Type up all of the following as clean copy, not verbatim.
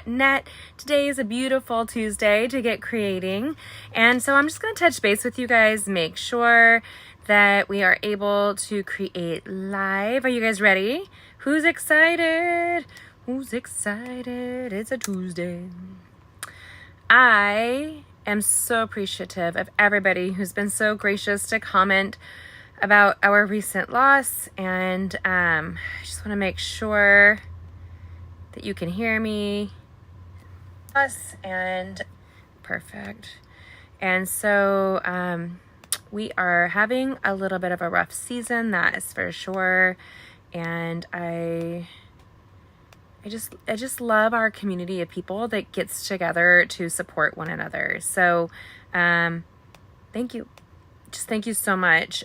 Net. Today is a beautiful Tuesday to get creating, and so I'm just going to touch base with you guys, make sure that we are able to create live. Are you guys ready? Who's excited? Who's excited? It's a Tuesday. I am so appreciative of everybody who's been so gracious to comment about our recent loss, and I just want to make sure that you can hear me. And perfect. And so we are having a little bit of a rough season, that is for sure. And I just love our community of people that gets together to support one another. So thank you. Just thank you so much.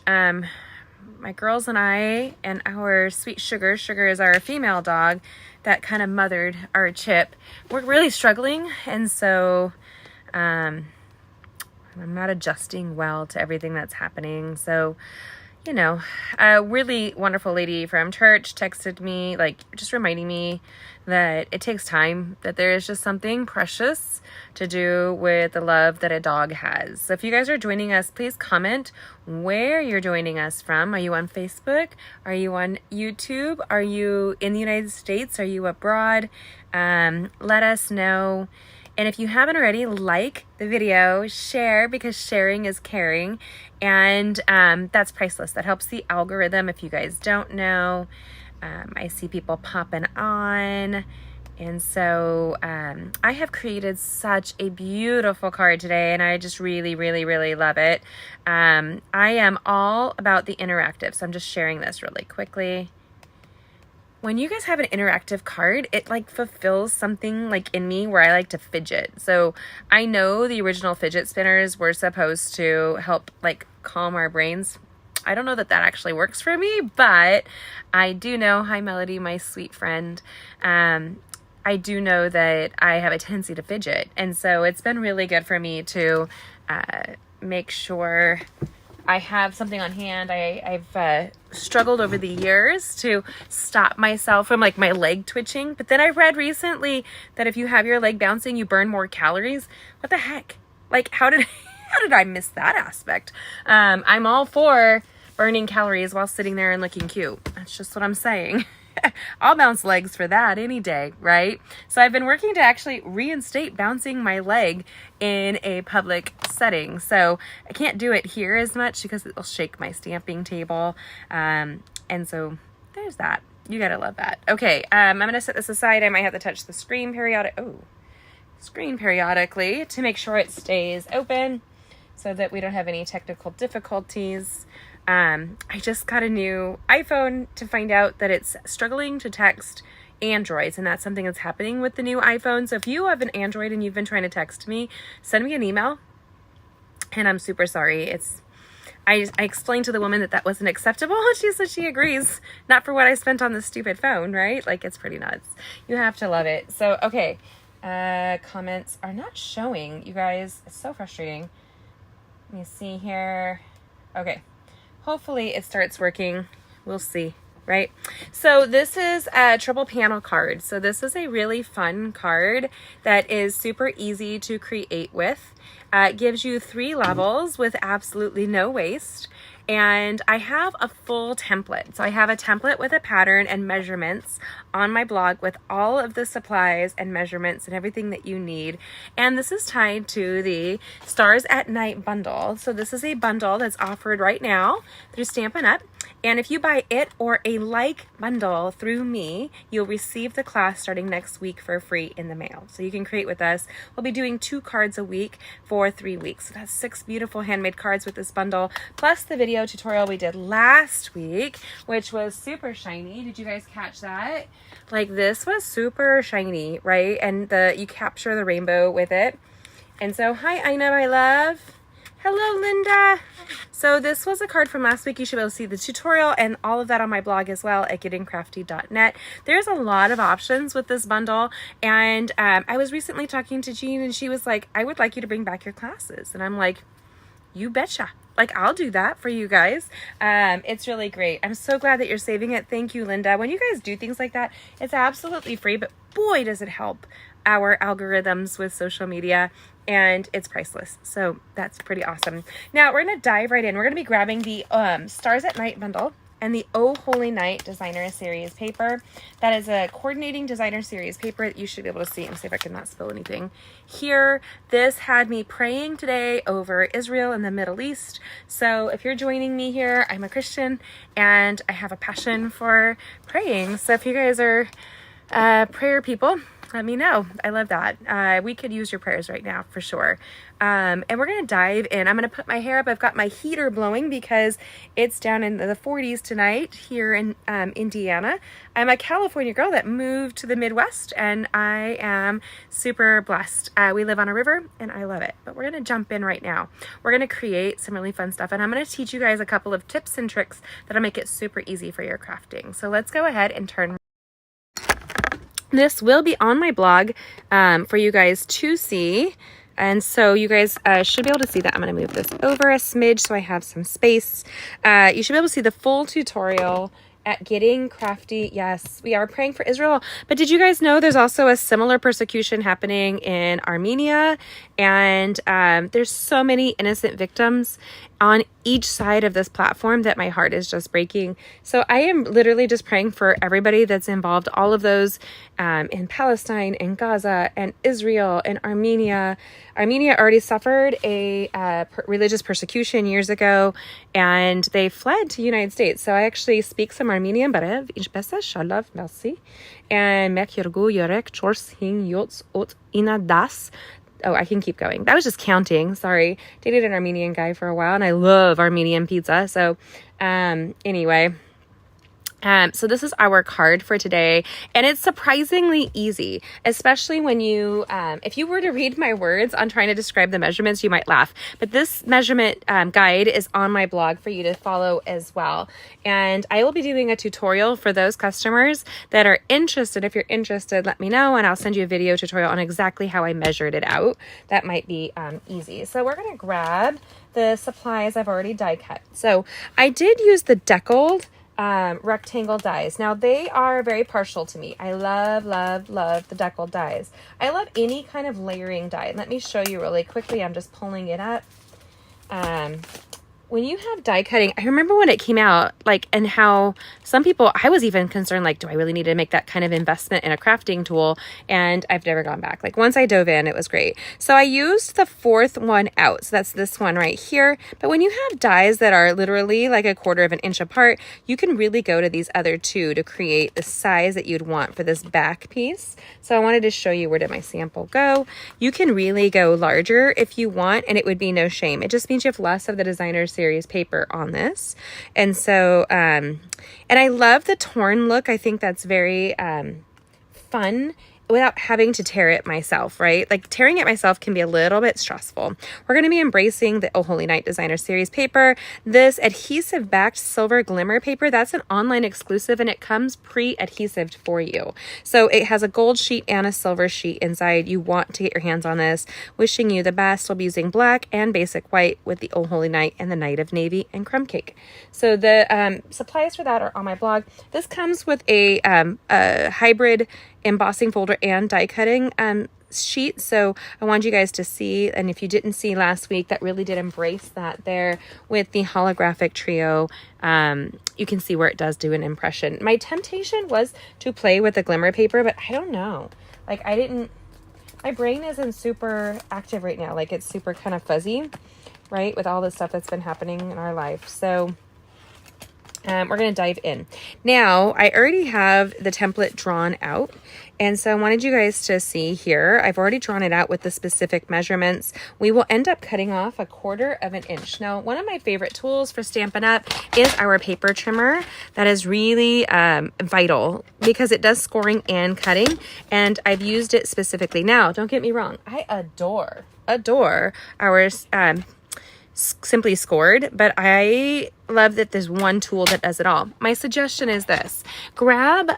My girls and I and our sweet Sugar is our female dog that kind of mothered our Chip. We're really struggling, and so I'm not adjusting well to everything that's happening. So, you know, a really wonderful lady from church texted me, like, just reminding me that it takes time, that there is just something precious to do with the love that a dog has. So if you guys are joining us, please comment where you're joining us from. Are you on Facebook? Are you on YouTube? Are you in the United States? Are you abroad? Let us know. And if you haven't already, like the video, share, because sharing is caring. And that's priceless. That helps the algorithm if you guys don't know. I see people popping on. And so I have created such a beautiful card today, and I just really, really, really love it. I am all about the interactive, so I'm just sharing this really quickly. When you guys have an interactive card, it like fulfills something like in me where I like to fidget. So I know the original fidget spinners were supposed to help like calm our brains. I don't know that that actually works for me, but I do know, hi Melody, my sweet friend, I do know that I have a tendency to fidget. And so it's been really good for me to make sure I have something on hand. I've struggled over the years to stop myself from like my leg twitching. But then I read recently that if you have your leg bouncing, you burn more calories. What the heck? Like, how did I miss that aspect? I'm all for burning calories while sitting there and looking cute. That's just what I'm saying. I'll bounce legs for that any day, right? So I've been working to actually reinstate bouncing my leg in a public setting. So I can't do it here as much because it'll shake my stamping table. And so there's that. You gotta love that. Okay, I'm gonna set this aside. I might have to touch the screen periodically to make sure it stays open so that we don't have any technical difficulties. I just got a new iPhone to find out that it's struggling to text Androids, and that's something that's happening with the new iPhone. So if you have an Android and you've been trying to text me, send me an email. And I'm super sorry. I explained to the woman that wasn't acceptable, and she said she agrees. Not for what I spent on this stupid phone, right? Like, it's pretty nuts. You have to love it. So, okay. Comments are not showing, you guys. It's so frustrating. Let me see here. Okay. Hopefully it starts working. We'll see, right? So this is a triple panel card. So this is a really fun card that is super easy to create with. It gives you 3 levels with absolutely no waste. And I have a full template. So I have a template with a pattern and measurements on my blog with all of the supplies and measurements and everything that you need. And this is tied to the Stars at Night bundle. So this is a bundle that's offered right now through Stampin' UP. And if you buy it or a like bundle through me, you'll receive the class starting next week for free in the mail. So you can create with us. We'll be doing 2 cards a week for 3 weeks. So that's 6 beautiful handmade cards with this bundle, plus the video tutorial we did last week, which was super shiny. Did you guys catch that? Like, this was super shiny, right? And you capture the rainbow with it. And so, hi Ina, my love. Hello, Linda. So this was a card from last week. You should be able to see the tutorial and all of that on my blog as well at gettingcrafty.net. There's a lot of options with this bundle. And I was recently talking to Jean, and she was like, I would like you to bring back your classes. And I'm like, you betcha. Like, I'll do that for you guys. It's really great. I'm so glad that you're saving it. Thank you, Linda. When you guys do things like that, it's absolutely free, but boy, does it help our algorithms with social media, and it's priceless. So that's pretty awesome. Now we're going to dive right in. We're going to be grabbing the Stars at Night bundle and the Oh Holy Night Designer Series paper. That is a coordinating designer series paper that you should be able to see. Let me see if I can not spill anything here. This had me praying today over Israel and the Middle East. So if you're joining me here, I'm a Christian and I have a passion for praying. So if you guys are prayer people, let me know. I love that. We could use your prayers right now for sure. And we're going to dive in. I'm going to put my hair up. I've got my heater blowing because it's down in the 40s tonight here in Indiana. I'm a California girl that moved to the Midwest, and I am super blessed. We live on a river and I love it. But we're going to jump in right now. We're going to create some really fun stuff, and I'm going to teach you guys a couple of tips and tricks that'll make it super easy for your crafting. So let's go ahead and turn. This will be on my blog for you guys to see. And so you guys should be able to see that. I'm going to move this over a smidge so I have some space. You should be able to see the full tutorial at Getting Crafty. Yes, we are praying for Israel. But did you guys know there's also a similar persecution happening in Armenia? And there's so many innocent victims on each side of this platform that my heart is just breaking. So I am literally just praying for everybody that's involved, all of those in Palestine and Gaza and Israel and Armenia. Armenia already suffered a religious persecution years ago, and they fled to the United States. So I actually speak some Armenian, and oh, I can keep going. That was just counting. Sorry. Dated an Armenian guy for a while, and I love Armenian pizza. So anyway, so this is our card for today, and it's surprisingly easy, especially when you, if you were to read my words on trying to describe the measurements, you might laugh. But this measurement guide is on my blog for you to follow as well. And I will be doing a tutorial for those customers that are interested. If you're interested, let me know, and I'll send you a video tutorial on exactly how I measured it out. That might be easy. So we're going to grab the supplies I've already die cut. So I did use the deckled rectangle dies. Now they are very partial to me. I love, love, love the deckled dies. I love any kind of layering die. Let me show you really quickly. I'm just pulling it up. When you have die cutting, I remember when it came out, like, and how some people, I was even concerned, like, do I really need to make that kind of investment in a crafting tool? And I've never gone back. Like, once I dove in, it was great. So I used the fourth one out. So that's this one right here. But when you have dies that are literally like 1/4 of an inch apart, you can really go to these other two to create the size that you'd want for this back piece. So I wanted to show you, where did my sample go? You can really go larger if you want, and it would be no shame. It just means you have less of the designer series paper on this. And so, and I love the torn look. I think that's very fun without having to tear it myself, right? Like, tearing it myself can be a little bit stressful. We're going to be embracing the Oh Holy Night Designer Series paper. This adhesive backed silver glimmer paper, that's an online exclusive, and it comes pre-adhesived for you. So it has a gold sheet and a silver sheet inside. You want to get your hands on this. Wishing you the best. We'll be using black and basic white with the Oh Holy Night and the Night of Navy and crumb cake. So the supplies for that are on my blog. This comes with a hybrid embossing folder and die cutting sheet. So I want you guys to see, and if you didn't see last week, that really did embrace that there with the holographic trio. You can see where it does do an impression. My temptation was to play with the glimmer paper, but I don't know. Like, my brain isn't super active right now. Like, it's super kind of fuzzy, right? With all the stuff that's been happening in our life. So we're going to dive in. Now, I already have the template drawn out, and so I wanted you guys to see here. I've already drawn it out with the specific measurements. We will end up cutting off 1/4 of an inch. Now, one of my favorite tools for Stampin' Up! Is our paper trimmer. That is really vital because it does scoring and cutting, and I've used it specifically. Now, don't get me wrong. I adore our Simply Scored, but I love that there's one tool that does it all. My suggestion is this: grab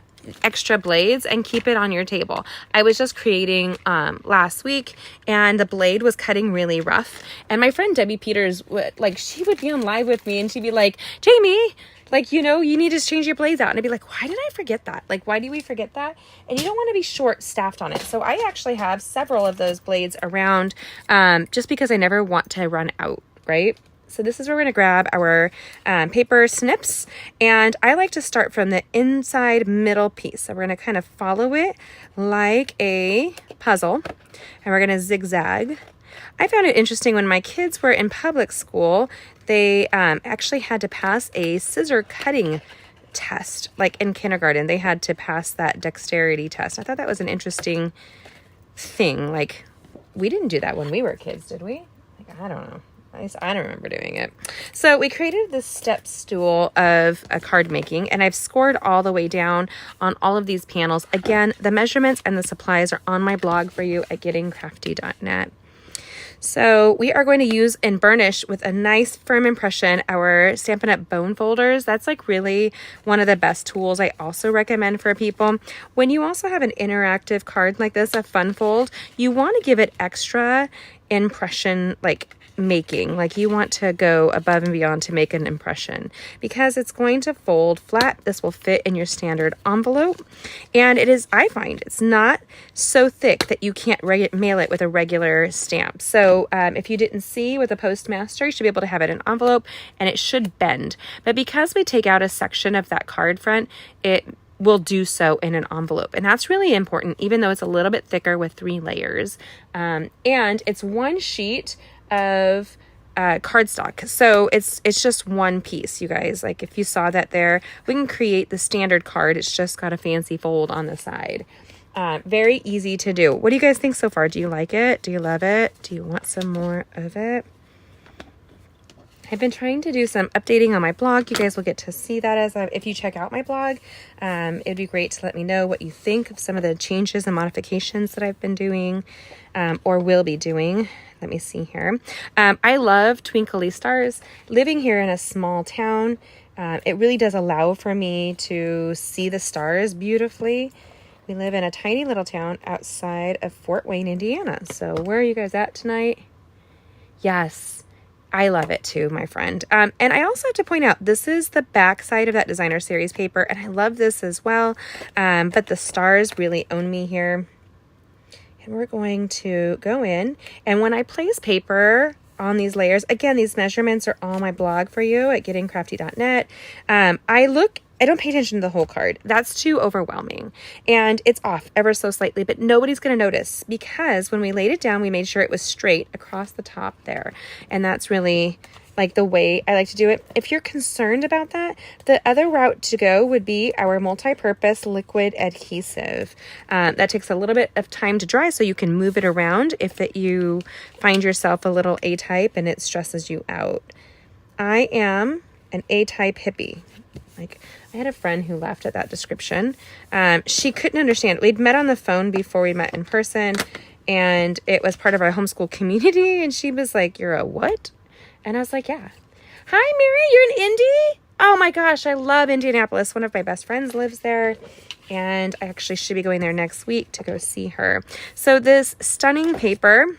extra blades and keep it on your table. I was just creating last week, and the blade was cutting really rough, and my friend Debbie Peters would, like, she would be on live with me, and she'd be like, Jamie, Like, you know, you need to change your blades out. And I'd be like, why did I forget that? Like, why do we forget that? And you don't want to be short staffed on it. So I actually have several of those blades around, just because I never want to run out, right? So this is where we're going to grab our paper snips, and I like to start from the inside middle piece. So we're going to kind of follow it like a puzzle, and we're going to zigzag. I found it interesting when my kids were in public school, they actually had to pass a scissor cutting test, like in kindergarten. They had to pass that dexterity test. I thought that was an interesting thing. Like, we didn't do that when we were kids, did we? Like, I don't know. I don't remember doing it. So we created this step stool of a card making, and I've scored all the way down on all of these panels. Again, the measurements and the supplies are on my blog for you at gettingcrafty.net. So we are going to use and burnish with a nice firm impression our Stampin' Up! Bone folders. That's like really one of the best tools I also recommend for people. When you also have an interactive card like this, a fun fold, you want to give it extra impression, like making, like you want to go above and beyond to make an impression, because it's going to fold flat. This will fit in your standard envelope, and it is, I find it's not so thick that you can't mail it with a regular stamp. So if you didn't see with a postmaster, you should be able to have it in an envelope, and it should bend. But because we take out a section of that card front, it will do so in an envelope. And that's really important, even though it's a little bit thicker with 3 layers. And it's one sheet of cardstock. So it's just one piece, you guys. Like, if you saw that there, we can create the standard card. It's just got a fancy fold on the side. Very easy to do. What do you guys think so far? Do you like it? Do you love it? Do you want some more of it? I've been trying to do some updating on my blog. You guys will get to see that if you check out my blog. It'd be great to let me know what you think of some of the changes and modifications that I've been doing, or will be doing. Let me see here. I love twinkly stars. Living here in a small town, it really does allow for me to see the stars beautifully. We live in a tiny little town outside of Fort Wayne, Indiana. So where are you guys at tonight? Yes, I love it too, my friend. And I also have to point out, this is the back side of that designer series paper, and I love this as well. But the stars really own me here. And we're going to go in, and when I place paper on these layers, again, these measurements are on my blog for you at gettingcrafty.net. I don't pay attention to the whole card. That's too overwhelming. And it's off ever so slightly, but nobody's going to notice, because when we laid it down, we made sure it was straight across the top there. And that's really like the way I like to do it. If you're concerned about that, the other route to go would be our multi-purpose liquid adhesive. That takes a little bit of time to dry, so you can move it around if you find yourself a little A-type and it stresses you out. I am an A-type hippie. Like, I had a friend who laughed at that description. She couldn't understand. We'd met on the phone before we met in person, and it was part of our homeschool community, and she was like, "You're a what?" And I was like, "Yeah." "Hi, Mary, you're in Indy?" "Oh my gosh, I love Indianapolis. One of my best friends lives there, and I actually should be going there next week to go see her." So this stunning paper,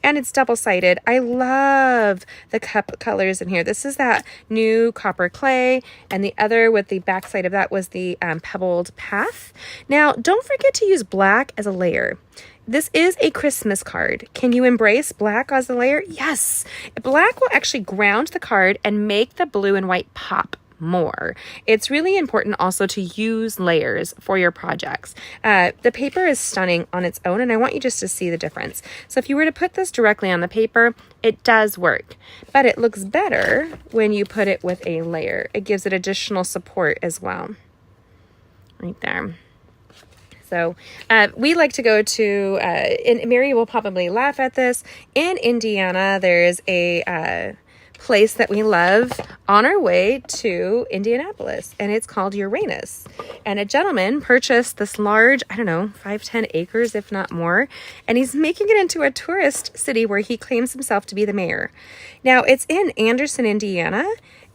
and it's double-sided. I love the cup colors in here. This is that new copper clay, and the other with the backside of that was the pebbled path. Now, don't forget to use black as a layer. This is a Christmas card. Can you embrace black as a layer? Yes. Black will actually ground the card and make the blue and white pop more. It's really important also to use layers for your projects. The paper is stunning on its own, and I want you just to see the difference. So if you were to put this directly on the paper, it does work, but it looks better when you put it with a layer. It gives it additional support as well. Right there. So we like to go to, and Mary will probably laugh at this, in Indiana, there's a place that we love on our way to Indianapolis, and it's called Uranus. And a gentleman purchased this large, 5-10 acres, if not more, and he's making it into a tourist city where he claims himself to be the mayor. Now, it's in Anderson, Indiana,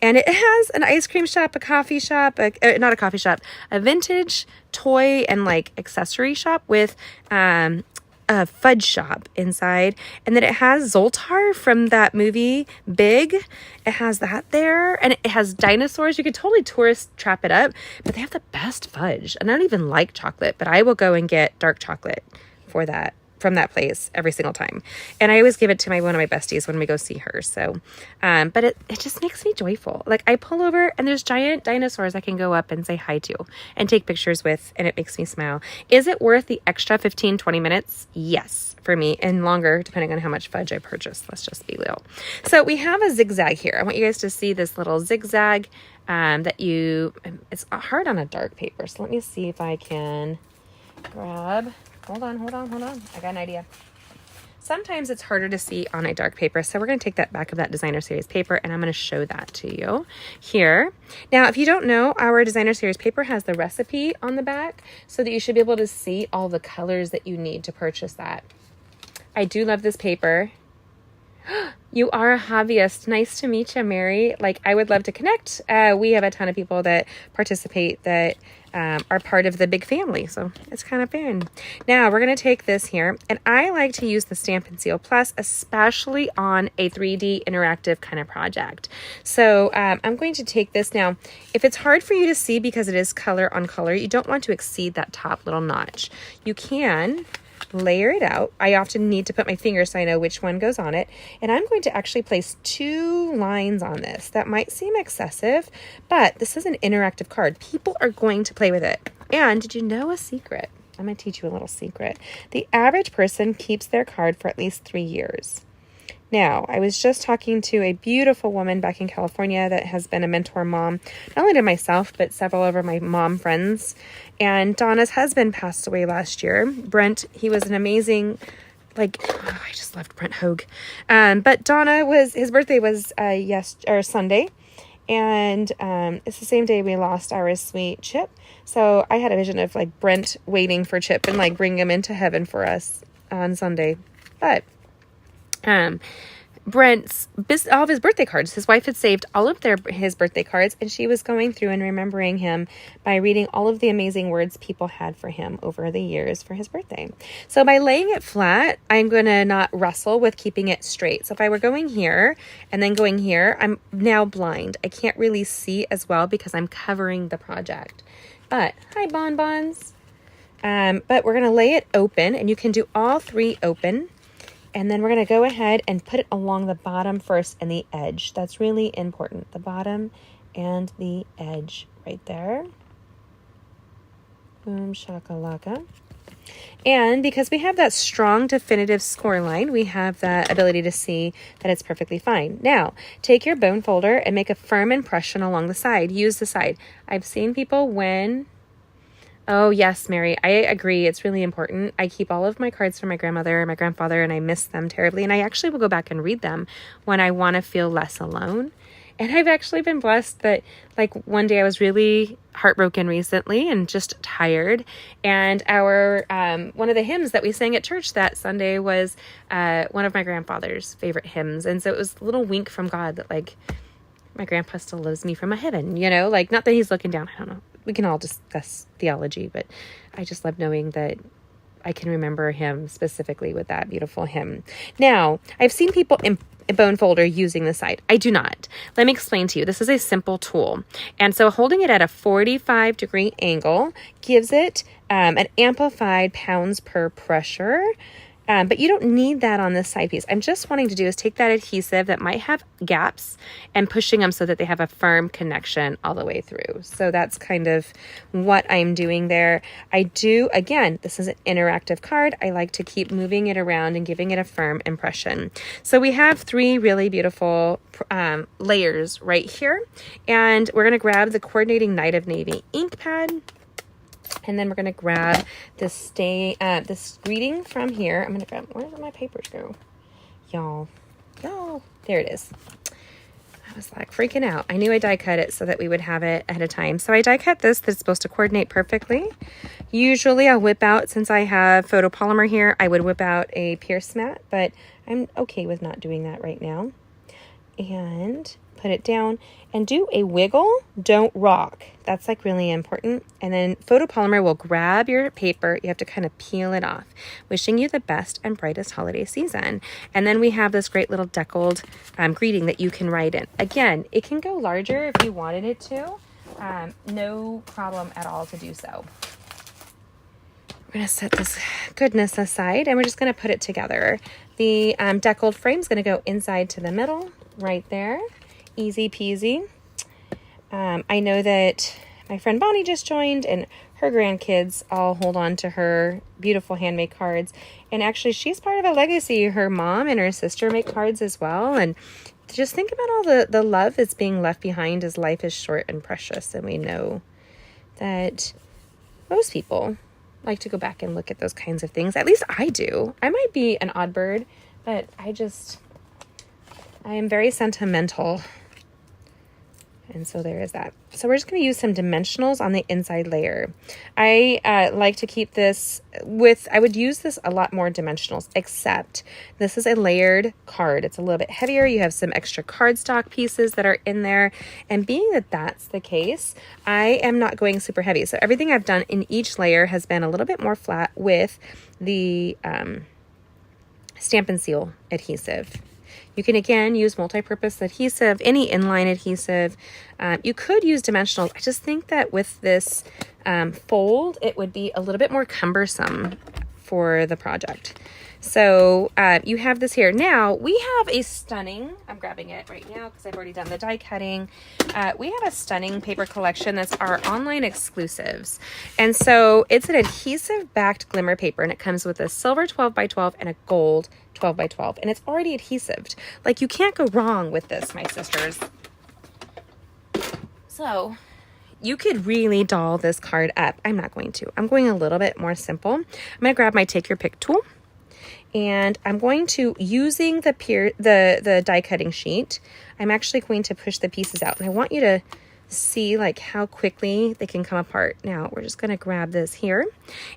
and it has an ice cream shop, a coffee shop, not a coffee shop, a vintage toy and like accessory shop with a fudge shop inside, and then it has Zoltar from that movie Big. It has that there, and it has dinosaurs. You could totally tourist trap it up, but they have the best fudge. And I don't even like chocolate, but I will go and get dark chocolate for that from that place every single time. And I always give it to one of my besties when we go see her. So, but it just makes me joyful. Like I pull over and there's giant dinosaurs I can go up and say hi to and take pictures with, and it makes me smile. Is it worth the extra 15, 20 minutes? Yes, for me, and longer depending on how much fudge I purchase. Let's just be real. So we have a zigzag here. I want you guys to see this little zigzag it's hard on a dark paper. So let me see if I can grab. Hold on. I got an idea. Sometimes it's harder to see on a dark paper. So we're going to take that back of that designer series paper and I'm going to show that to you here. Now, if you don't know, our designer series paper has the recipe on the back so that you should be able to see all the colors that you need to purchase that. I do love this paper. You are a hobbyist. Nice to meet you, Mary. Like, I would love to connect. We have a ton of people that participate that are part of the big family. So it's kind of fun. Now we're going to take this here, and I like to use the Stampin' Seal Plus, especially on a 3D interactive kind of project. So I'm going to take this now. If it's hard for you to see because it is color on color, you don't want to exceed that top little notch. You can layer it out. I often need to put my finger so I know which one goes on it. And I'm going to actually place 2 lines on this. That might seem excessive, but this is an interactive card. People are going to play with it. And did you know a secret? I'm going to teach you a little secret. The average person keeps their card for at least 3 years. Now, I was just talking to a beautiful woman back in California that has been a mentor mom, not only to myself, but several of my mom friends. And Donna's husband passed away last year. Brent, he was an amazing, I just loved Brent Hogue. But Donna his birthday was Sunday. And it's the same day we lost our sweet Chip. So I had a vision of Brent waiting for Chip and bring him into heaven for us on Sunday. But Brent's all of his birthday cards. His wife had saved all of his birthday cards, and she was going through and remembering him by reading all of the amazing words people had for him over the years for his birthday. So by laying it flat, I'm going to not wrestle with keeping it straight. So if I were going here and then going here, I'm now blind. I can't really see as well because I'm covering the project. But hi, bonbons. But we're going to lay it open, and you can do all 3 open. And then we're going to go ahead and put it along the bottom first and the edge. That's really important. The bottom and the edge right there. Boom, shakalaka. And because we have that strong definitive score line, we have the ability to see that it's perfectly fine. Now, take your bone folder and make a firm impression along the side. Use the side. I've seen people Oh, yes, Mary, I agree. It's really important. I keep all of my cards from my grandmother and my grandfather, and I miss them terribly. And I actually will go back and read them when I want to feel less alone. And I've actually been blessed that, one day I was really heartbroken recently and just tired. And our one of the hymns that we sang at church that Sunday was one of my grandfather's favorite hymns. And so it was a little wink from God that, my grandpa still loves me from a heaven, not that he's looking down. I don't know. We can all discuss theology, but I just love knowing that I can remember him specifically with that beautiful hymn. Now, I've seen people in a bone folder using the side. I do not. Let me explain to you. This is a simple tool. And so holding it at a 45-degree angle gives it an amplified pounds per pressure. But you don't need that on this side piece. I'm just wanting to do is take that adhesive that might have gaps and pushing them so that they have a firm connection all the way through. So that's kind of what I'm doing there. Again, this is an interactive card. I like to keep moving it around and giving it a firm impression. So we have 3 really beautiful layers right here. And we're going to grab the Coordinating Night of Navy ink pad. And then we're going to grab this greeting from here. I'm going to grab, where did my papers go? Y'all, there it is. I was freaking out. I knew I die cut it so that we would have it ahead of time. So I die cut this that's supposed to coordinate perfectly. Usually I'll whip out, since I have photopolymer here, I would whip out a pierce mat, but I'm okay with not doing that right now. and put it down and do a wiggle, don't rock. That's like really important. And then photopolymer will grab your paper. You have to kind of peel it off. Wishing you the best and brightest holiday season. And then we have this great little deckled greeting that you can write in. Again, it can go larger if you wanted it to. No problem at all to do so. We're going to set this goodness aside and we're just going to put it together. The deckled frame is going to go inside to the middle right there. Easy peasy. I know that my friend Bonnie just joined and her grandkids all hold on to her beautiful handmade cards. And actually she's part of a legacy. Her mom and her sister make cards as well. And just think about all the love that's being left behind as life is short and precious. And we know that most people like to go back and look at those kinds of things. At least I do. I might be an odd bird, but I am very sentimental. And so there is that. So we're just going to use some dimensionals on the inside layer. I like to keep this I would use this a lot more dimensionals, except this is a layered card. It's a little bit heavier. You have some extra cardstock pieces that are in there. And being that that's the case, I am not going super heavy. So everything I've done in each layer has been a little bit more flat with the Stampin' Seal adhesive. You can, again, use multi-purpose adhesive, any inline adhesive. You could use dimensionals. I just think that with this fold, it would be a little bit more cumbersome for the project. So you have this here. Now, we have a stunning, I'm grabbing it right now because I've already done the die cutting. We have a stunning paper collection that's our online exclusives. And so it's an adhesive-backed glimmer paper, and it comes with a silver 12x12 and a gold 12x12, and it's already adhesived. Like, you can't go wrong with this, my sisters. So you could really doll this card up. I'm not going to. I'm going a little bit more simple. I'm going to grab my Take Your Pick tool, and I'm going to, using the die cutting sheet, I'm actually going to push the pieces out. And I want you to see like how quickly they can come apart. Now we're just going to grab this here,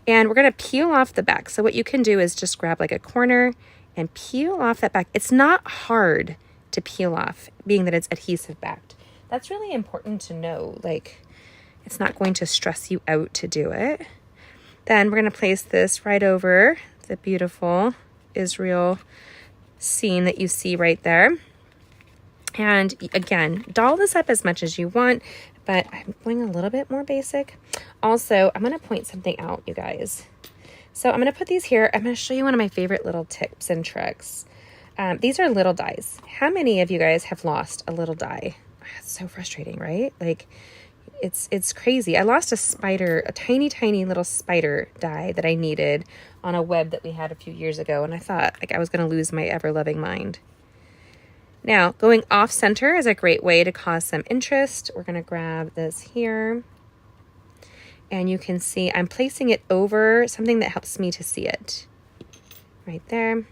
and we're going to peel off the back. So what you can do is just grab like a corner and peel off that back. It's not hard to peel off, being that it's adhesive backed. That's really important to know. Like, it's not going to stress you out to do it. Then we're going to place this right over the beautiful Israel scene that you see right there. And again, doll this up as much as you want, but I'm going a little bit more basic. Also, I'm going to point something out, you guys. So I'm going to put these here. I'm going to show you one of my favorite little tips and tricks. These are little dies. How many of you guys have lost a little die? It's so frustrating, right? Like, it's crazy. I lost a spider, a tiny, tiny little spider die that I needed on a web that we had a few years ago. And I thought like I was going to lose my ever-loving mind. Now, going off center is a great way to cause some interest. We're going to grab this here. And you can see I'm placing it over something that helps me to see it. Right there.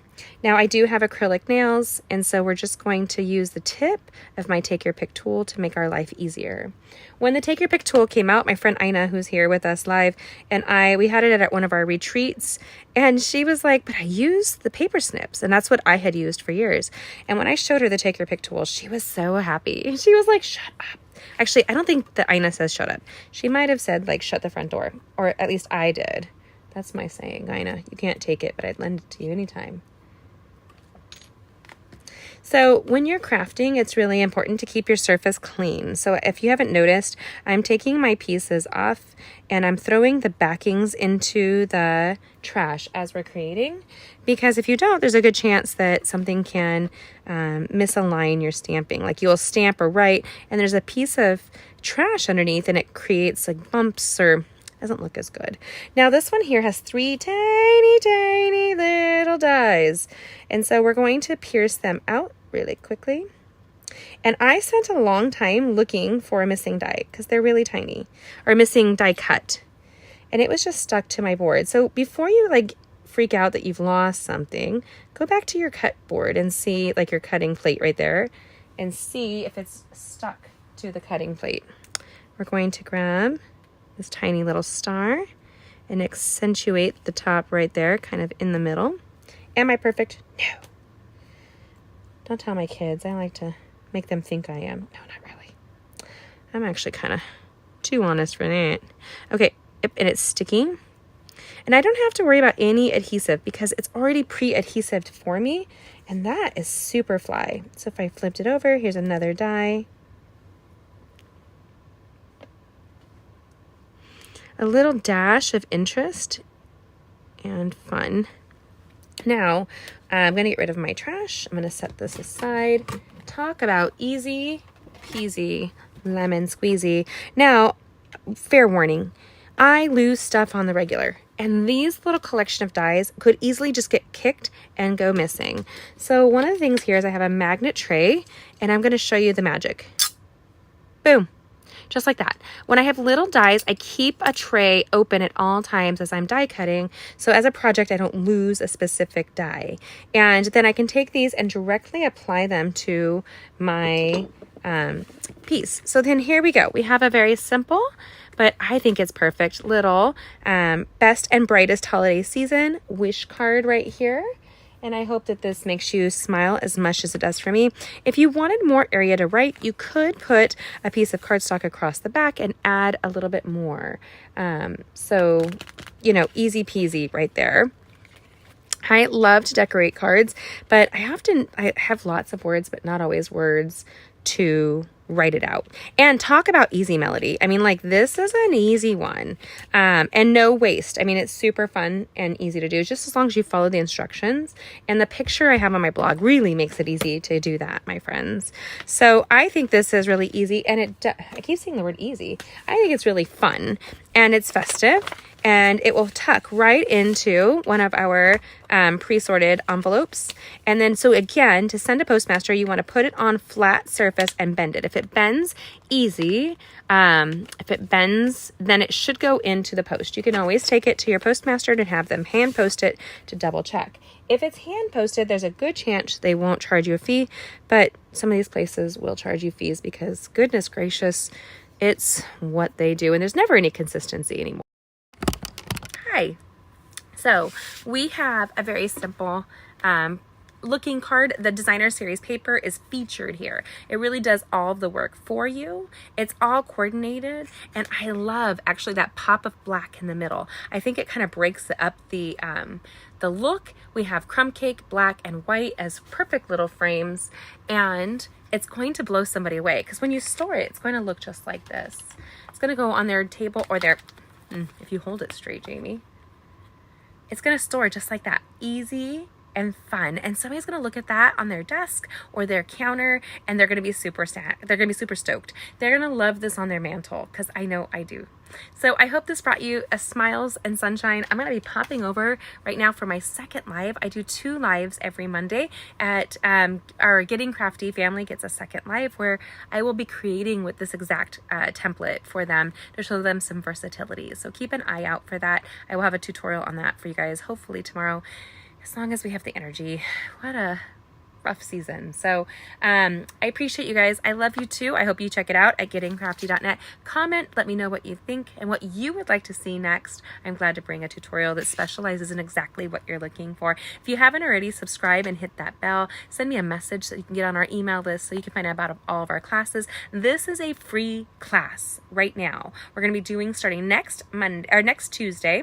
Now I do have acrylic nails, and so we're just going to use the tip of my Take Your Pick tool to make our life easier. When the Take Your Pick tool came out, my friend Ina, who's here with us live, and we had it at one of our retreats, and she was like, but I use the paper snips, and that's what I had used for years. And when I showed her the Take Your Pick tool, she was so happy. She was like, shut up. Actually, I don't think that Ina says shut up. She might have said like shut the front door, or at least I did. That's my saying, Ina. You can't take it, but I'd lend it to you anytime. So when you're crafting, it's really important to keep your surface clean. So if you haven't noticed, I'm taking my pieces off and I'm throwing the backings into the trash as we're creating, because if you don't, there's a good chance that something can misalign your stamping. Like you'll stamp or write and there's a piece of trash underneath and it creates like bumps or doesn't look as good. Now this one here has 3 tiny, tiny little dies. And so we're going to pierce them out really quickly. And I spent a long time looking for a missing die because they're really tiny, or missing die cut. And it was just stuck to my board. So before you like freak out that you've lost something, go back to your cut board and see like your cutting plate right there and see if it's stuck to the cutting plate. We're going to grab this tiny little star and accentuate the top right there, kind of in the middle. Am I perfect? No. Don't tell my kids. I like to make them think I am. No, not really. I'm actually kind of too honest for that. Okay, and it's sticking. And I don't have to worry about any adhesive because it's already pre-adhesived for me. And that is super fly. So if I flipped it over, here's another die. A little dash of interest and fun. Now, I'm going to get rid of my trash. I'm going to set this aside. Talk about easy peasy lemon squeezy. Now, fair warning, I lose stuff on the regular. And these little collection of dies could easily just get kicked and go missing. So one of the things here is I have a magnet tray, and I'm going to show you the magic. Boom. Just like that. When I have little dies, I keep a tray open at all times as I'm die cutting. So as a project, I don't lose a specific die. And then I can take these and directly apply them to my piece. So then here we go. We have a very simple, but I think it's perfect little best and brightest holiday season wish card right here. And I hope that this makes you smile as much as it does for me. If you wanted more area to write, you could put a piece of cardstock across the back and add a little bit more. So, you know, easy peasy right there. I love to decorate cards, but I have lots of words, but not always words to write it out. And talk about easy melody. I mean, like, this is an easy one, and no waste. I mean, it's super fun and easy to do, just as long as you follow the instructions. And the picture I have on my blog really makes it easy to do that, my friends. So I think this is really easy, and I keep saying the word easy. I think it's really fun, and it's festive, and it will tuck right into one of our pre-sorted envelopes. And then, so again, to send a postmaster, you want to put it on flat surface and bend it. If it bends, easy. If it bends, then it should go into the post. You can always take it to your postmaster and have them hand post it to double check. If it's hand posted, there's a good chance they won't charge you a fee, but some of these places will charge you fees because, goodness gracious, it's what they do. And there's never any consistency anymore. Hi. So we have a very simple looking card. The designer series paper is featured here. It really does all of the work for you. It's all coordinated, and I love actually that pop of black in the middle. I think it kind of breaks up the look. We have crumb cake, black and white as perfect little frames, and it's going to blow somebody away because when you store it, it's going to look just like this. It's going to go on their table or their, if you hold it straight, Jamie, it's going to store just like that. Easy and fun. And somebody's going to look at that on their desk or their counter, and they're going to be super stoked. They're going to love this on their mantle, because I know I do. So I hope this brought you a smiles and sunshine. I'm going to be popping over right now for my second live. I do 2 lives every Monday at our Getting Crafty family gets a second live where I will be creating with this exact template for them to show them some versatility. So keep an eye out for that. I will have a tutorial on that for you guys hopefully tomorrow, as long as we have the energy. What a rough season. So I appreciate you guys. I love you too. I hope you check it out at gettingcrafty.net. Comment, let me know what you think and what you would like to see next. I'm glad to bring a tutorial that specializes in exactly what you're looking for. If you haven't already, subscribe and hit that bell. Send me a message so you can get on our email list so you can find out about all of our classes. This is a free class right now. We're going to be doing starting next Monday or next Tuesday.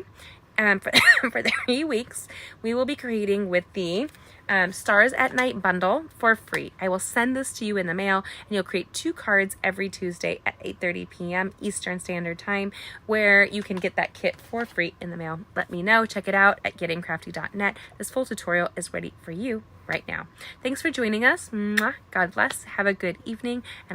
For 3 weeks, we will be creating with the Stars at Night bundle for free. I will send this to you in the mail, and you'll create 2 cards every Tuesday at 8:30 p.m. Eastern Standard Time, where you can get that kit for free in the mail. Let me know. Check it out at gettingcrafty.net. This full tutorial is ready for you right now. Thanks for joining us. Mwah. God bless. Have a good evening, and